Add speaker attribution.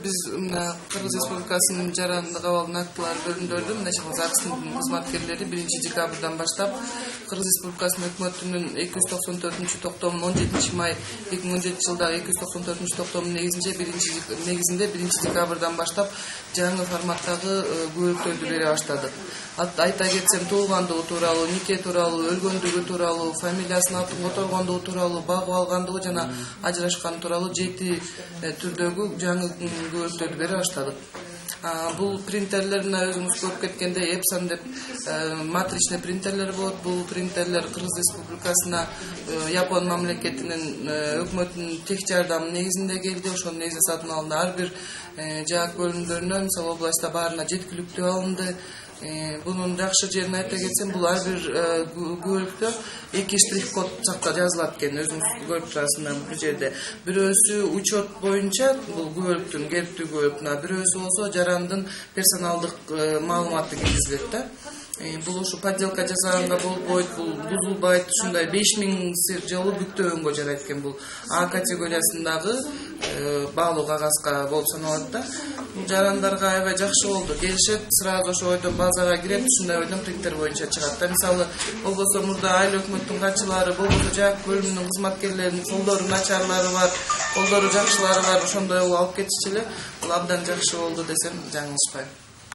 Speaker 1: Биз Кыргыз Республикасынын жарандык абалдын актылары бөлүмдөрдүн мына ЗАГСтын кызматкерлери 1-декабрдан баштап Кыргыз Республикасынын өкмөтүнүн 294-токтомунун 17 май 2017 жылдагы 294-токтомунун негизинде 1-декабрдан баштап жаңы форматтагы күбөлүктөрдү бере баштадык. Айта кетсем, туулгандыгы тууралуу, нике тууралуу, өлгөндүгү тууралуу, фамилиясын атын которгондугу тууралуу, багып алгандыгы жана ажырашкан тууралуу 7 түрдөгү жаңы күбөлүктөрдү бере баштадык. Бул принтерлер өзүңүз көрүп кеткендей Epson деп матричный принтерлер болот. Бул принтерлер Кыргыз Республикасына Япон мамлекетинин өкмөтүнүн тех жардамы негизинде келди. Ошонун негизинде сатып алынды. Ар бир жаак бөлүмдөрүнөн, мисалы областта баарына жеткиликтүү алынды. Bunun жакшы жерин айта кетсем, бул ар бир күбөлүктө 2 штрих-код жазылат экен, өзүңүз көрүп турасыздар бул жерде. Бирөөсү учет боюнча бул күбөлүктүн керектүү күбөлүктүн, бирөөсү болсо жарандын персоналдык маалыматы киргизилет да. Бул ушу подделка жасаганга болбойт, бул бузулбайт, ушундай 5000 жолу бүктөгөнгө жарайт экен. Бул А категориясындагы баалуу кагазга болуп саналат да. Жарандарга аябай жакшы болду. Келишет, сразу ошо ойдон базага кирет, ушундай ойдон принтер боюнча чыгат да. Мисалы, болбосо мурда айыл өкмөттүн катчылары, болбосо жаак бөлүмүнүн кызматкерлеринин колдору начарлары бар, колдору жакшылары бар, ошондой алып кетишчи эле. Бул абдан жакшы болду десем жаңылышпайм.